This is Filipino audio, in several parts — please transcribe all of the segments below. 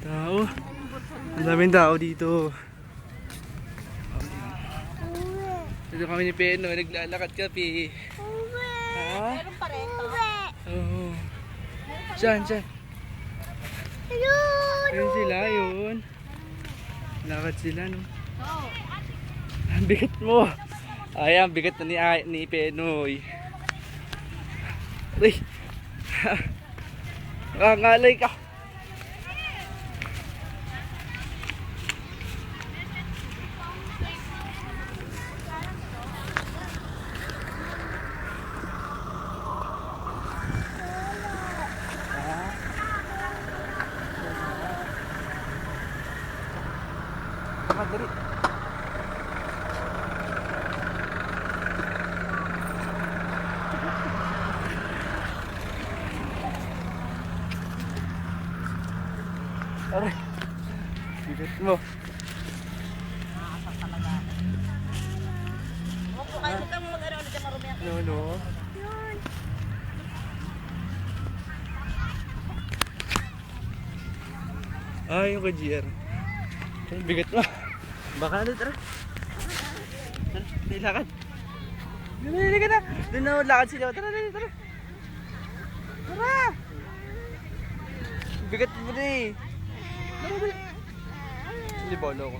Tao. Ang daming tao dito. Dito kami ni Peno, naglalakad kami. Ha? Meron pa rin to. Oo. Saan? Ayun sila, yun. Lakad sila, no? Ang bigat mo. Ay, ang bigat na ni Penoy. Ay. Ngangalay ka. Dali. Aray. Bigat mo. Nakakasar talaga. Huwag po kayo mag-ano dyan marumi ako. No. Yung kay GR. Ang bigat mo. Baka na, tara. Nilakad. Dali ka na. Doon na lakad sila. Tara. Tara. Bigat mo na eh. Tara. Hindi bolo ko.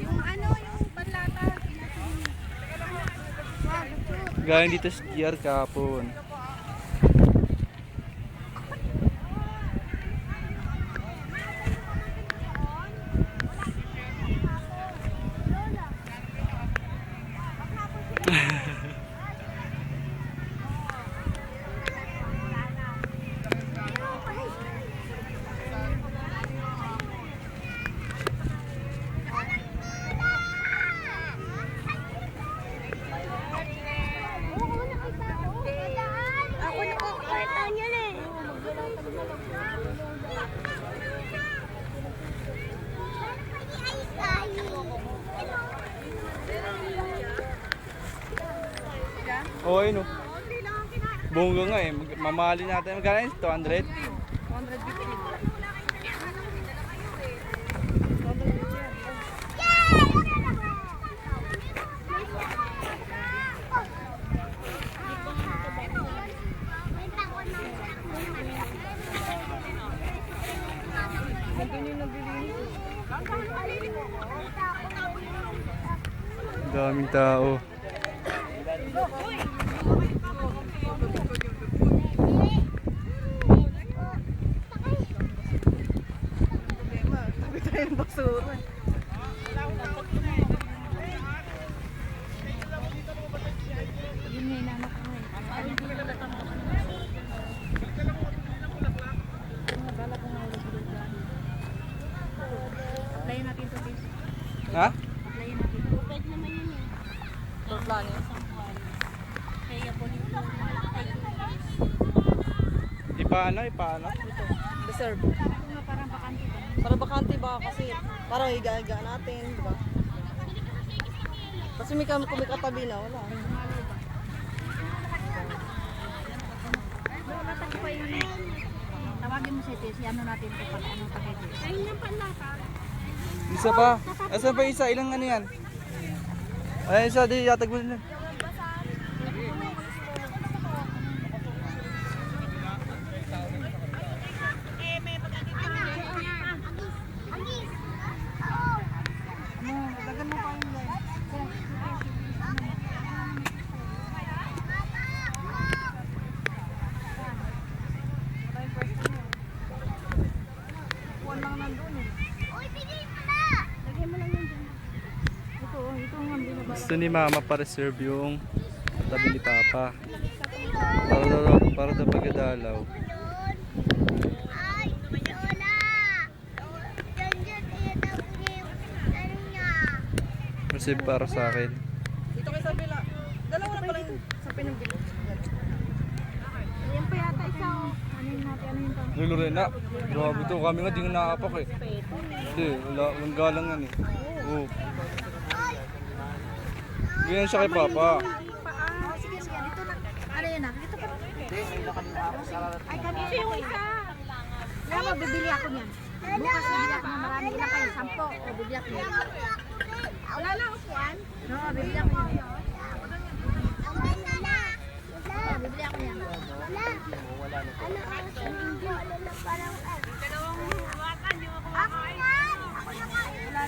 Yung banlata. Galing dito sa GR kahapon. Ako nakakita niya eh. Oo, no. Bongga nga eh. Mamali natin. Magkano yun? 200? 250. Daming tao. Yung basura. Yun nga inanak ko eh. Applyin natin ito, please. Ha? Applyin natin. Pwede naman yun eh. For plano? Kaya po nito. Ipaano? Ito, reserve. Ito nga parang bakante ba? Para bakante ba kasi para higa-higa natin, di ba? Kasi kung may katabi na, wala. Latag pa yun eh. Tawagin mo si Tis, ano natin ito pala, anong tagay Tis? Ayun yung panlata. Isa pa. Asan pa isa? Ilang ano yan? Ay, isa. Di yatag mo na. Gusto ni Mama pa-reserve yung tabi ni Papa. Para daw pagkadalaw. exclusive para sa akin. Dito kayo sa bila. Dalawa na pala yung sa pinambili. Ayan pa yata isa. Ano yun natin? Ano yun to? Uy, Lorena, grabe to. Kami nga di nga nakapak eh. Hindi, walang galang yan eh. Oo. Ganyan siya kay Papa. Sige, sige. Dito na. Ano yan ah? Dito pa. Ay, kanina yung isa. Kaya mo, bibili ako niyan. Bukas bibili ako ng marami. Ilan kayo? 10 o bibili ako niyan. Wala na upuan? No, bibili ako niyan. Bibili ako niyan. Wala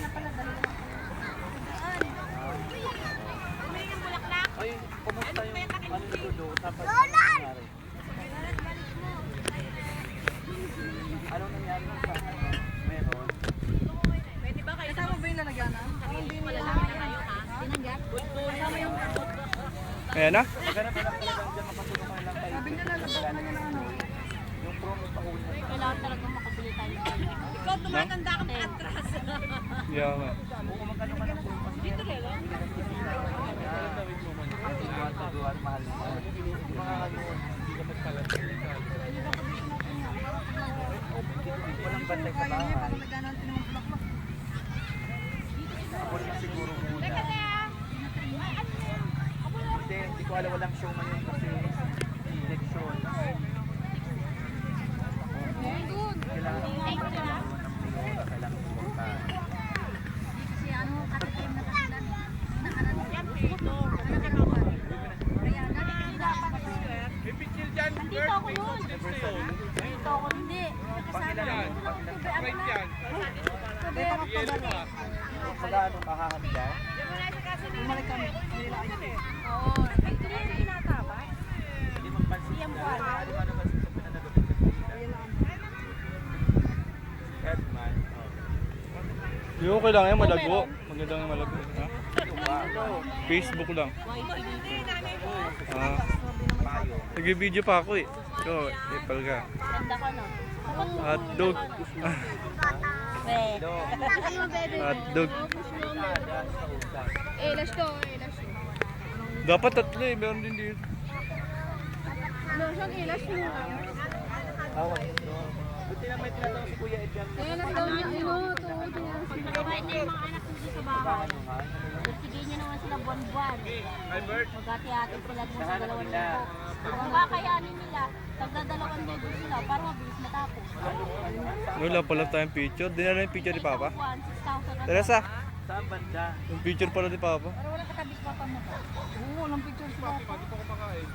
na pala. Dali lang. Ay, kumusta yung ano nito do? Tapos ano nangyari sa meron? Kasama ba yung lalagyanan? Hindi mo lang. Tinanggat? Kasama yung... Ayan na. Sabi niya lalabas na niya ng ano. Yung promo pa una. Kailangan talaga makabili tayo. Ikaw tumatanda kang atras. Yeah, nga. Dito rin. Mahal mo. Mga ano, hindi ka magpalat. Walang bantay sa bahay. Ako na siguro muna. Hindi ko alam, walang show man yun kasi election. Kailangan sumunta. Kasi ano, katatim na kasilan. Yan, puto. Kaya, nandito ako nun. Nandito ako, hindi. Kasama ko. Sabi ako pabalik. Magkano makahanda? Bumalik kami. Oo. Ay, ito rin yung natapay. Hindi magpansin. Siyang buwan. Hindi ba naman sa pinanagapit sa pila? Headman. Yung okay lang yan, malago. Maganda yung malago. Ha? Facebook lang. Nag-video pa ako eh. Ikaw, ipal ka. Ganda ko, no? Hotdog. Hotdog. Elas to, elas. Dapat tatlo eh, meron din dito. Siyang elas mo. Buti na may tinatawag si Kuya Edgar. Elas daw niya, Pagkakain niya yung mga anak ko sa bahay. Sige niya naman sila buwan-buwan. Magkati-hati sila dun sa 2 linggo. Kung kakayanin nila, tagdadalawang linggo sila para mabilis matapos. Wala pala tayong picture. Dinala yung picture ni Papa. 6,000. Teresa! Saan banda? Yung picture pala ni Papa. Pero wala katabi sa papa mo to. Oo, walang picture sila. Pwede pa kumakain.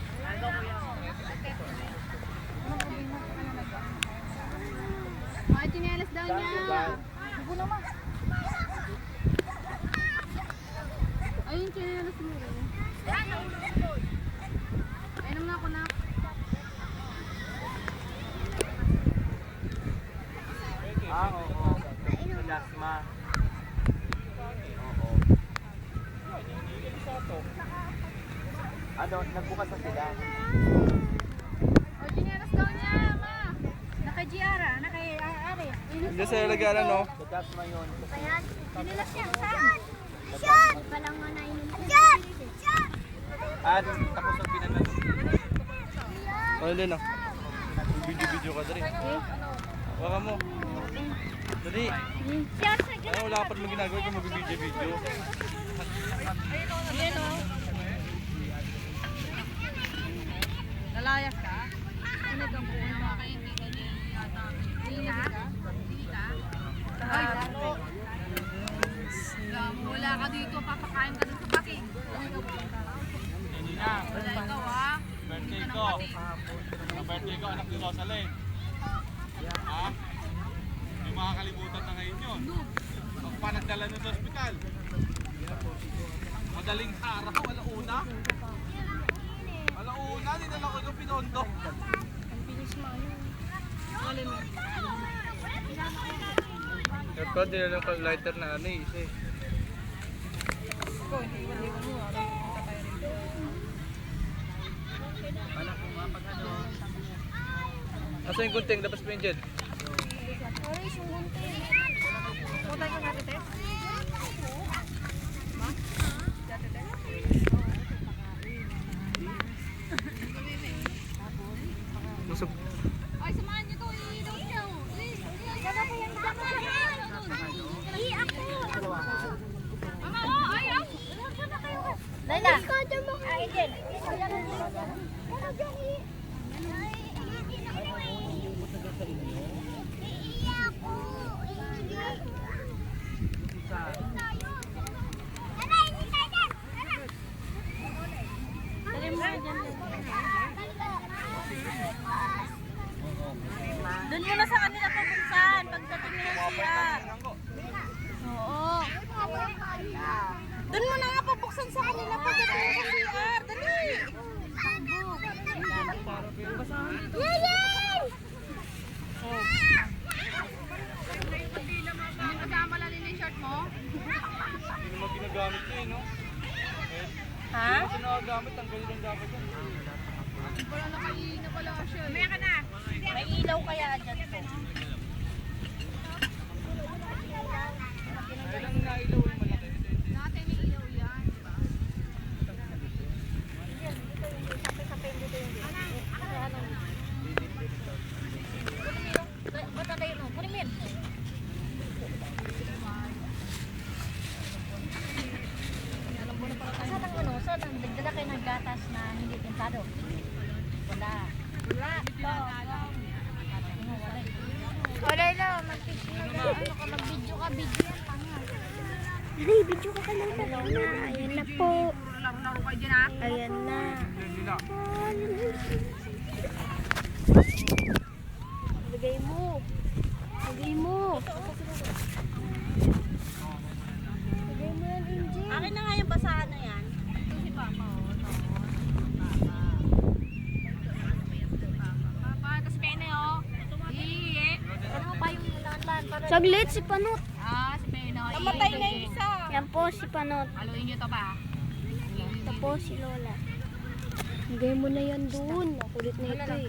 Ay, chinelas daw niya. Huwag naman. Ayun, chinelas mo. Ayun na ako na. Oo. Lasma. Oo. Ano, nagbukas na sila. O, chinelas daw niya, ma. Naka-GR, naka-ari. Hindi sa ilagalan, no? Lasma yun. Ayan, chinelas niya. Saan? Saan? Palang nga na Saan? Saan? Tapos ang pinanag. Ano din, no? Video ka dali. Waka mo. Dali. Saan? Ano, wala ka pa naman ginagawa kung mag-video. Ayan, o. Nalayas ka? Ano daw po? Ano mga kaibigan niya yata? Hindi ka? Ay, ano? Wala ka dito, papakain ka dun sa pating. Wala ikaw ha. Birthday ko. Ang birthday ko, anak ni Rosalie. Ha? Hindi makakalimutan na ngayon yun. Ang panagdala nun sa ospital. Madaling araw, alauna. Alauna, dinala ko yung Pinondo. Ito, dinala ko lighter na ano eh. Isa eh. Asa yung kunting? Dapat pa yung dyan. Punta ka nga, tete? Busog. Ay, samahan niyo to. I-down niyo. Sana pa yan. Ako. Mama, oh, ayaw. Sana kayo. Layla. Ay, Jen. Doon mo na sa kanila pabuksan. Pagdating nila siya. Oo. Doon mo na nga pabuksan sa kanila pagdating nila sa CR. Dali. Kasama lang nila yung shirt mo? Hindi naman ginagamit niya, no? Ha? Ito nakagamit, ang galing lang dapat yan. Wala na kayo na pala siya. Maya ka na. May ilaw kaya dyan to. Kailang nailaw yung malaki. Dati may ilaw yan. Bata tayo no? Kunin mo yan. Saan ang ano? Saan ang nagdala kayo ng gatas na hindi pintado? Wala. Wala. Wala na. Ano ka mag-video ka? Video yan. Tanga. Ay, video ka lang na. Ayan na po. Laro-laro kayo dyan ha? Ayan na. Lagay mo. Lagay mo. Lagay mo yan, Angel. Akin na nga yung basahan na yan. Ito si Papa. Papa, tapos pene oh. Iye. Ano pa yung nilanlan? Saglit si Panot. Si pene oh. Namatay na yung isa. Yan po si Panot. Haluin nyo to pa. Ito po si Lola. Lagay mo na yan doon. Makulit na ito eh.